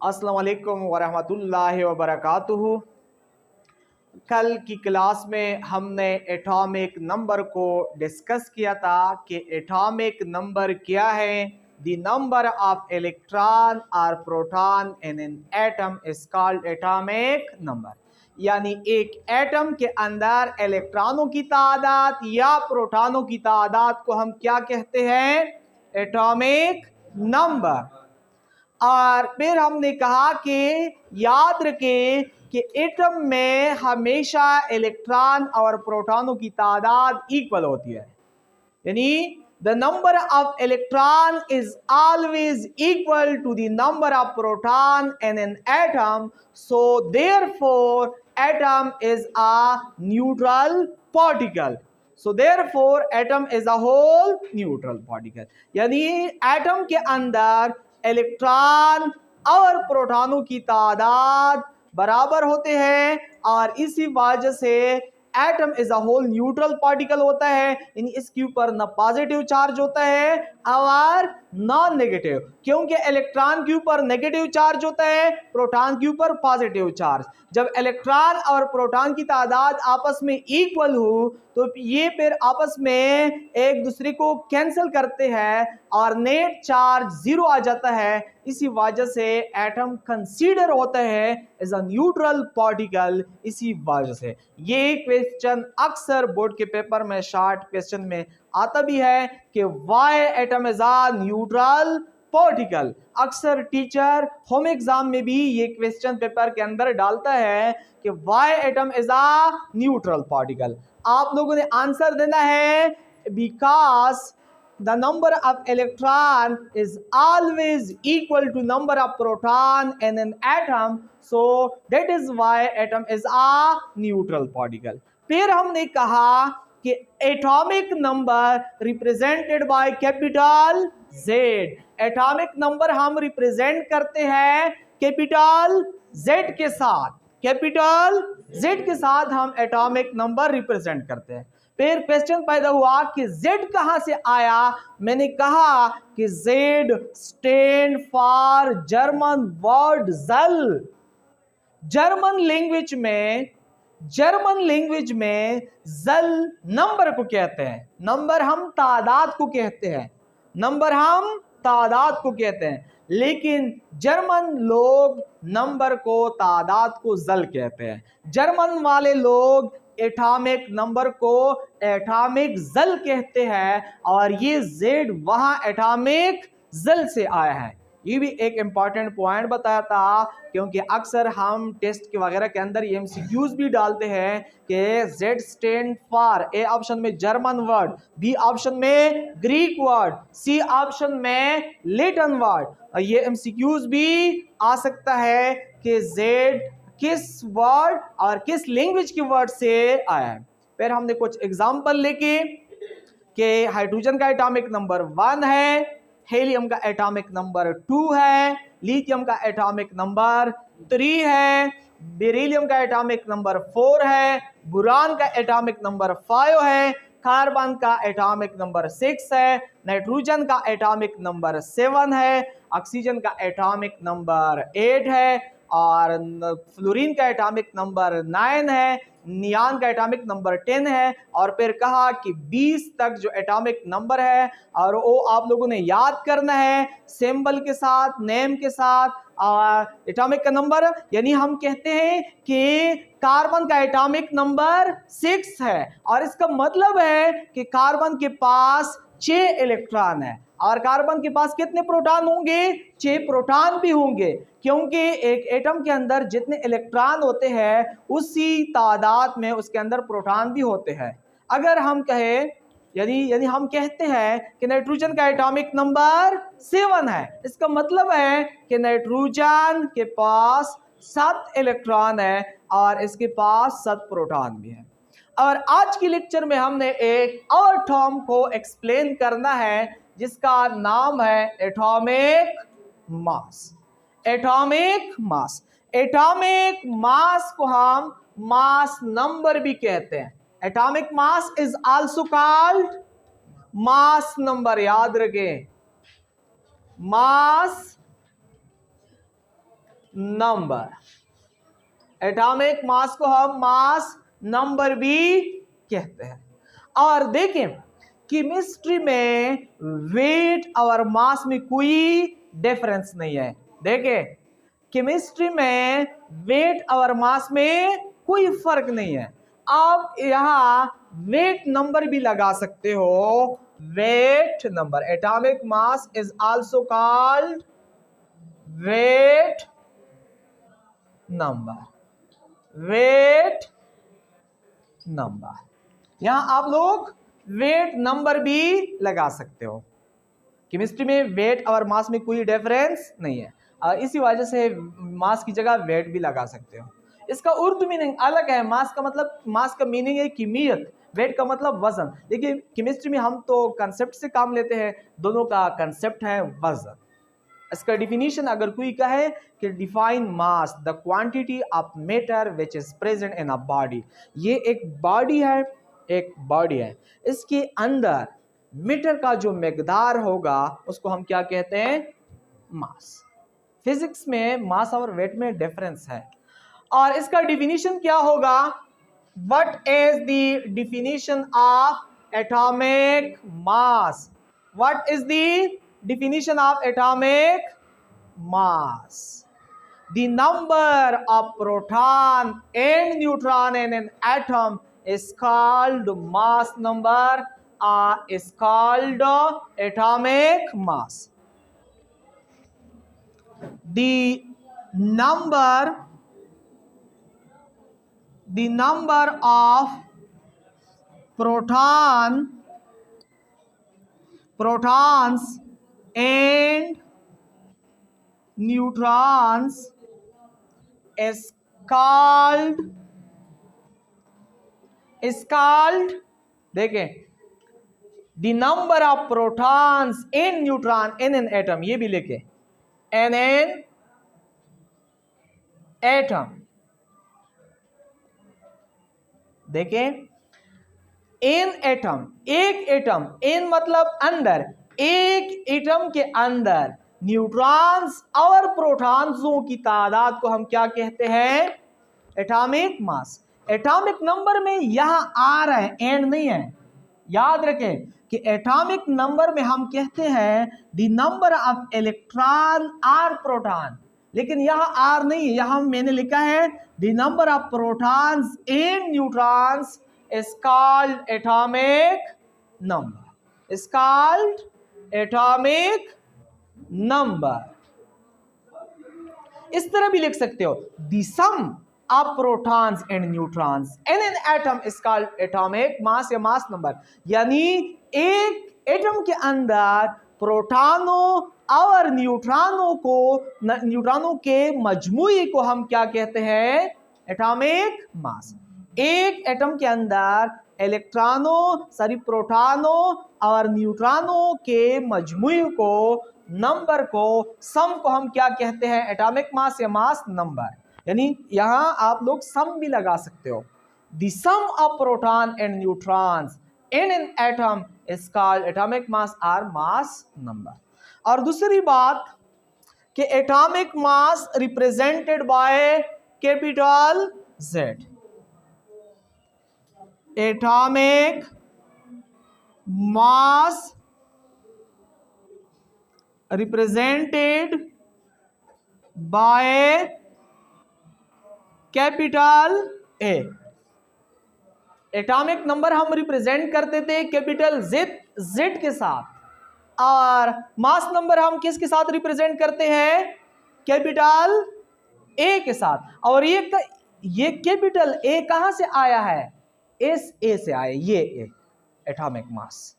अस्सलाम वालेकुम वरहमतुल्लाहि वबरकातुहू। कल की क्लास में हमने एटॉमिक नंबर को डिस्कस किया था कि एटॉमिक नंबर क्या है। द नंबर ऑफ इलेक्ट्रॉन और proton in an atom is called atomic number. यानी एक एटम के अंदर इलेक्ट्रॉनों की तादाद या प्रोटॉनों की तादाद को हम क्या कहते हैं? Atomic number. और फिर हमने कहा कि याद रखें कि एटम में हमेशा इलेक्ट्रॉन और प्रोटॉनों की तादाद इक्वल होती है, यानी the number of electron is always equal to the number of proton in an atom, so therefore atom is a neutral particle. So therefore atom is a whole neutral particle, यानी atom के अंदर electron और प्रोटॉनों की तादाद बराबर होते हैं और इसी वजह से atom is a whole neutral particle होता है। यानी इसके ऊपर ना पॉजिटिव चार्ज होता है और नॉन नेगेटिव, क्योंकि इलेक्ट्रॉन के ऊपर नेगेटिव चार्ज होता है, प्रोटॉन के ऊपर पॉजिटिव चार्ज। जब इलेक्ट्रॉन और प्रोटॉन की तादाद आपस में इक्वल हो तो ये फिर आपस में एक दूसरे को कैंसिल करते हैं और नेट चार्ज जीरो आ जाता है। इसी वजह से एटम कंसीडर होता है एज अ न्यूट्रल पार्टिकल। इसी वजह से ये क्वेश्चन अक्सर बोर्ड के पेपर में शॉर्ट क्वेश्चन में आता भी है कि why atom is a neutral particle. अक्सर टीचर होम एग्जाम में भी ये क्वेश्चन पेपर के अंदर डालता है कि why atom is a neutral particle. आप लोगों ने आंसर देना है because the number of electron is always equal to number of proton in an atom, so that is why atom is a neutral particle। फिर हमने कहा कि atomic number represented by capital Z। Atomic number हम represent करते हैं capital Z के साथ। Capital Z के साथ हम एटॉमिक नंबर रिप्रेजेंट करते हैं। फिर क्वेश्चन पैदा हुआ कि Z कहां से आया। मैंने कहा कि Z stand for German word जल। जर्मन लैंग्वेज में जल नंबर को कहते हैं। नंबर हम तादाद को कहते हैं, लेकिन जर्मन लोग नंबर को तादाद को जल कहते हैं। जर्मन वाले लोग एटॉमिक नंबर को एटॉमिक जल कहते हैं और ये Z वहां एटॉमिक जल से आया है। ये भी एक इंपॉर्टेंट पॉइंट बताया था, क्योंकि अक्सर हम टेस्ट के वगैरह के अंदर ये MCQs भी डालते हैं कि Z stand for, A option में जर्मन वर्ड, बी ऑप्शन में ग्रीक वर्ड, सी ऑप्शन में लैटिन वर्ड। ये MCQs भी आ सकता है कि Z किस वर्ड और किस लैंग्वेज के वर्ड से आया है। फिर हमने कुछ एग्जांपल लेके कि हाइड्रोजन का एटॉमिक नंबर 1 है, हेलियम का एटॉमिक नंबर 2 है, लिथियम का एटॉमिक नंबर 3 है, बेरिलियम का एटॉमिक नंबर 4 है, बोरान का एटॉमिक नंबर 5 है, कार्बन का एटॉमिक नंबर 6 है, नाइट्रोजन का एटॉमिक नंबर 7 है, ऑक्सीजन का एटॉमिक नंबर 8 है और फ्लोरीन का एटॉमिक नंबर 9 है, नियान का एटॉमिक नंबर 10 है। और फिर कहा कि 20 तक जो एटॉमिक नंबर है और वो आप लोगों ने याद करना है सिंबल के साथ, नेम के साथ। एटॉमिक का नंबर यानी हम कहते हैं कि कार्बन का एटॉमिक नंबर 6 है और इसका मतलब है कि कार्बन के पास 6 इलेक्ट्रॉन है और कार्बन के पास कितने प्रोटॉन होंगे? 6 प्रोटॉन भी होंगे, क्योंकि एक एटम के अंदर जितने इलेक्ट्रॉन होते हैं उसी तादाद में उसके अंदर प्रोटॉन भी होते हैं। अगर हम कहें यानी हम कहते हैं कि नाइट्रोजन का एटॉमिक नंबर 7 है, इसका मतलब है कि नाइट्रोजन के पास 7 इलेक्ट्रॉन है और इसके पास 7 प्रोटॉन भी है। और आज की लेक्चर में हमने एक और टर्म को एक्सप्लेन करना है जिसका नाम है एटॉमिक मास। एटॉमिक मास को हम मास नंबर भी कहते हैं। Atomic mass is also called mass number. याद रखें, मास नंबर। एटॉमिक मास को हम मास नंबर भी कहते हैं। और देखें केमिस्ट्री में वेट और मास में कोई डिफरेंस नहीं है। देखें केमिस्ट्री में वेट और मास में कोई फर्क नहीं है। आप यहां वेट नंबर भी लगा सकते हो, weight number. Atomic mass is also called weight number, weight number. यहां आप लोग वेट नंबर भी लगा सकते हो। केमिस्ट्री में वेट और मास में कोई डिफरेंस नहीं है, इसी वजह से मास की जगह वेट भी लगा सकते हो। इसका उर्दू मीनिंग अलग है। मास का मतलब, मास का मीनिंग है किमियत, वेट का मतलब वजन। देखिए केमिस्ट्री में हम तो कंसेप्ट से काम लेते हैं, दोनों का कंसेप्ट है वजन। इसका डिफिनीशन अगर कोई कहे कि define mass the quantity of matter which is present in a body. ये एक बॉडी है, एक बॉडी है, इसके अंदर मीटर का जो मकदार होगा उसको हम क्या कहते हैं, मास। फिजिक्स में मास और वेट में डिफरेंस है। और इसका डिफिनीशन क्या होगा, what is the definition of atomic mass, what is the definition of atomic mass? The number of proton and neutron in an atom is called mass number or is called atomic mass. The number of protons and neutrons is called देखें the number of protons and neutron in an atom, ये भी लिखे in an atom। देखें इन atom, एक atom, इन मतलब अंदर, एक atom के अंदर न्यूट्रॉन्स और प्रोटॉन्सों की तादाद को हम क्या कहते हैं, एटॉमिक मास। एटॉमिक नंबर में यहां आ रहा है, एंड नहीं है। याद रखें कि एटॉमिक नंबर में हम कहते हैं द नंबर ऑफ इलेक्ट्रॉन और प्रोटॉन, लेकिन यहां आर नहीं है, यहां मैंने लिखा है the number of protons and neutrons is called atomic number, is called atomic number। इस तरह भी लिख सकते हो the sum of protons and neutrons in an atom is called atomic mass या mass number। यानी एक एटम के अंदर प्रोटॉनों और न्यूट्रॉनों के मजमूई को हम क्या कहते हैं, एटॉमिक मास। एक एटम के अंदर प्रोटॉनों और न्यूट्रॉनों के मजमूई को, नंबर को, सम को हम क्या कहते हैं, एटॉमिक मास या मास नंबर। यानी यहां आप लोग सम भी लगा सकते हो, the sum of proton and neutrons in an atom is called atomic mass और मास नंबर। और दूसरी बात कि atomic mass represented by capital Z। atomic mass represented by capital A। Atomic number हम रिप्रेजेंट करते थे कैपिटल Z के साथ, और मास नंबर हम किसके साथ रिप्रेजेंट करते हैं, कैपिटल A के साथ। और ये कैपिटल A कहां से आया है, इस ए से आए, ये ए एटॉमिक मास।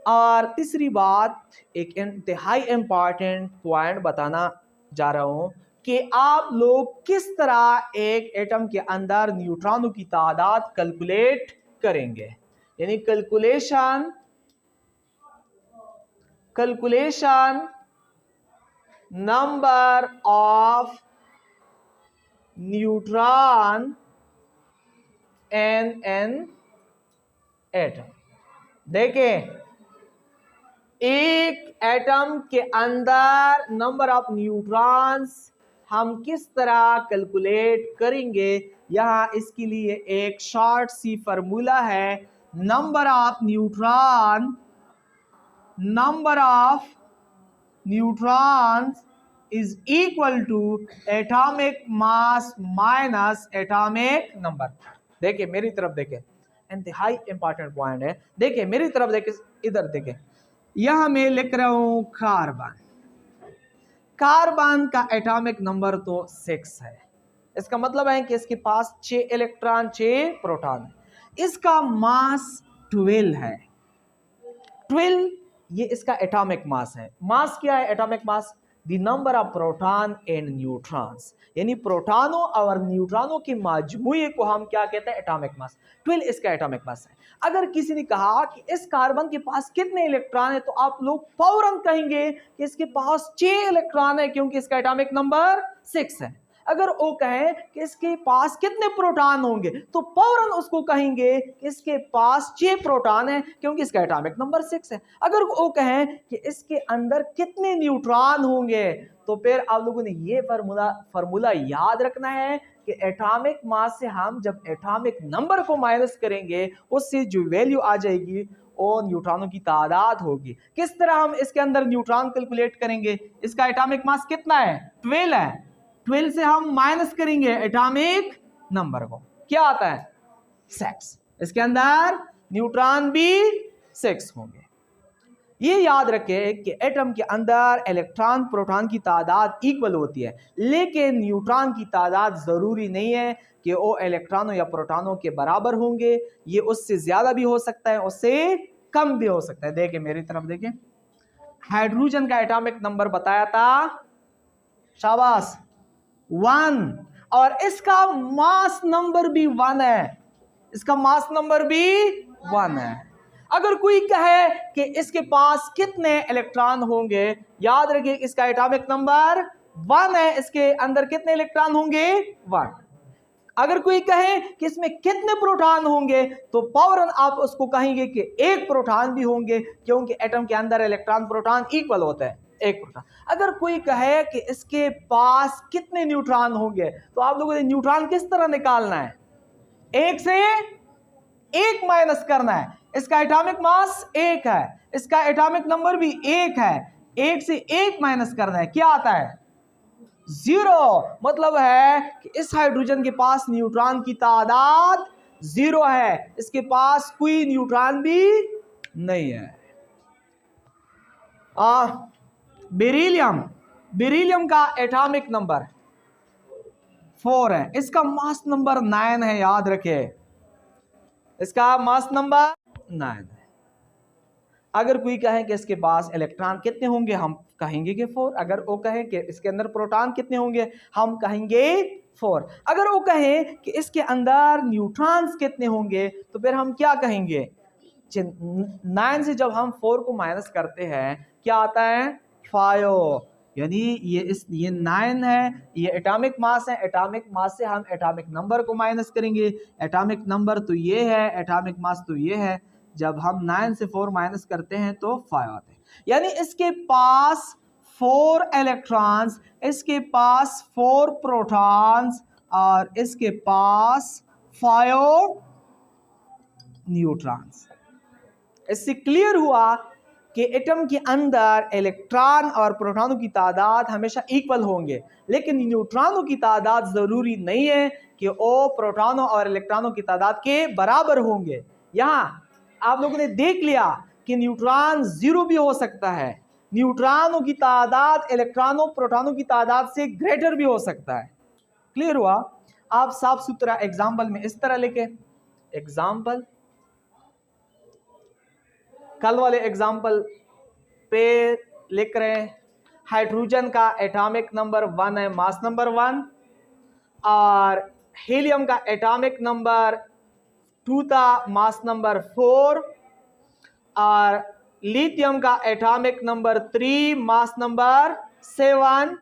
और तीसरी बात, एक इंतहाई इंपॉर्टेंट पॉइंट बताना जा रहा हूं कि आप लोग किस तरह एक एटम के अंदर न्यूट्रॉनों की तादाद कैलकुलेट करेंगे। यानी calculation number of neutron an atom. देखें एक एटम के अंदर नंबर ऑफ न्यूट्रॉन्स हम किस तरह कैलकुलेट करेंगे। यहाँ इसके लिए एक शॉर्ट सी फार्मूला है, number of neutrons is equal to atomic mass minus atomic number. देखिए मेरी तरफ देखें, इंतहाई इंपॉर्टेंट पॉइंट है। देखिए मेरी तरफ देखें, इधर देखें, यहां मैं लिख रहा हूं कार्बन का एटॉमिक नंबर तो 6 है। इसका मतलब है कि इसके पास 6 इलेक्ट्रॉन 6 प्रोटॉन है। इसका मास 12 है। 12 ये इसका एटॉमिक मास है। मास क्या है? Atomic mass the number of proton and neutrons, यानी प्रोटॉनों और न्यूट्रॉनों के माजमूए को हम क्या कहते हैं? Atomic mass. 12 इसका एटॉमिक मास है। अगर किसी ने कहा कि इस कार्बन के पास कितने इलेक्ट्रॉन है, तो आप लोग फौरन कहेंगे कि इसके पास 6 इलेक्ट्रॉन है, क्योंकि इसका एटॉमिक नंबर 6 है। अगर वो कहें कि इसके पास कितने प्रोटॉन होंगे, तो फौरन उसको कहेंगे कि इसके पास 6 प्रोटॉन है, क्योंकि इसका एटॉमिक नंबर 6 है। अगर वो कहें कि इसके अंदर कितने न्यूट्रॉन होंगे, तो फिर आप लोगों ने ये फार्मूला याद रखना है कि एटॉमिक मास से हम जब एटॉमिक नंबर को माइनस करेंगे, उससे जो वैल्यू आ जाएगी वो न्यूट्रॉनों की तादाद होगी। किस तरह हम इसके अंदर न्यूट्रॉन कैलकुलेट करेंगे? इसका एटॉमिक मास कितना है? 12 है। 12 से हम माइनस करेंगे एटॉमिक नंबर को, क्या आता है? 6। इसके अंदर न्यूट्रॉन भी 6 होंगे। ये याद रखें कि एटम के अंदर इलेक्ट्रॉन प्रोटॉन की तादाद इक्वल होती है, लेकिन न्यूट्रॉन की तादाद जरूरी नहीं है कि वो इलेक्ट्रॉनों या प्रोटॉनों के बराबर होंगे। ये उससे ज्यादा भी हो सकता है, उससे कम भी हो सकता है। देखिए मेरी तरफ देखें, हाइड्रोजन का एटॉमिक नंबर बताया था, शाबाश, 1, और इसका मास नंबर भी 1 है। इसका मास नंबर भी 1 है। अगर कोई कहे कि इसके पास कितने इलेक्ट्रॉन होंगे, याद रखिए इसका एटॉमिक नंबर 1 है, इसके अंदर कितने इलेक्ट्रॉन होंगे? 1। अगर कोई कहे कि इसमें कितने प्रोटॉन होंगे, तो फौरन आप उसको कहेंगे कि 1 प्रोटॉन भी होंगे, क्योंकि एटम के अंदर इलेक्ट्रॉन प्रोटॉन इक्वल होता है, 1 प्रोटॉन। अगर कोई कहे कि इसके पास कितने न्यूट्रॉन होंगे, तो आप लोगों ने न्यूट्रॉन किस तरह निकालना है? 1 से 1 माइनस करना है। इसका एटॉमिक मास 1 है, इसका एटॉमिक नंबर भी 1 है। 1 से 1 माइनस करना है, क्या आता है? 0। मतलब है कि इस हाइड्रोजन के पास न्यूट्रॉन की तादाद 0 है, इसके पास कोई न्यूट्रॉन भी नहीं है। बेरिलियम का एटॉमिक नंबर 4 है, इसका मास नंबर 9 है। याद रखिए इसका मास नंबर 9 है। अगर कोई कहे कि इसके पास इलेक्ट्रॉन कितने होंगे, हम कहेंगे कि 4। अगर वो कहे कि इसके अंदर प्रोटॉन कितने होंगे, हम कहेंगे 4। अगर वो कहे कि इसके अंदर न्यूट्रॉन्स कितने होंगे, तो फिर हम क्या कहेंगे? 9 से जब हम 4 को माइनस करते हैं, क्या आता है? 5। यानी ये 9 है, ये एटॉमिक मास है। एटॉमिक मास से हम एटॉमिक नंबर को माइनस करेंगे। एटॉमिक नंबर तो ये है, एटॉमिक मास तो ये है। जब हम 9 से 4 माइनस करते हैं तो 5 आते हैं। यानी इसके पास 4 इलेक्ट्रॉन्स, इसके पास 4 प्रोटॉन्स और इसके पास 5 न्यूट्रॉन्स। इससे क्लियर हुआ कि एटम के अंदर इलेक्ट्रॉन और प्रोटॉनों की तादाद हमेशा इक्वल होंगे, लेकिन न्यूट्रॉनों की तादाद जरूरी नहीं है कि वो प्रोटॉनों और इलेक्ट्रॉनों की तादाद के बराबर होंगे। यहाँ आप लोगों ने देख लिया कि न्यूट्रॉन 0 भी हो सकता है। न्यूट्रॉनों की तादाद इलेक्ट्रॉनों प्रोटॉनों की तादाद से ग्रेटर भी हो सकता है। क्लियर हुआ? आप साफ सुथरा एग्जाम्पल में इस तरह लिखे, एग्जाम्पल कल वाले एग्जाम्पल पे लिख रहे हैं, हाइड्रोजन का एटॉमिक नंबर 1 है, मास नंबर 1, और हीलियम का एटॉमिक नंबर 2 था, मास नंबर 4, और लिथियम का एटॉमिक नंबर 3, मास नंबर 7।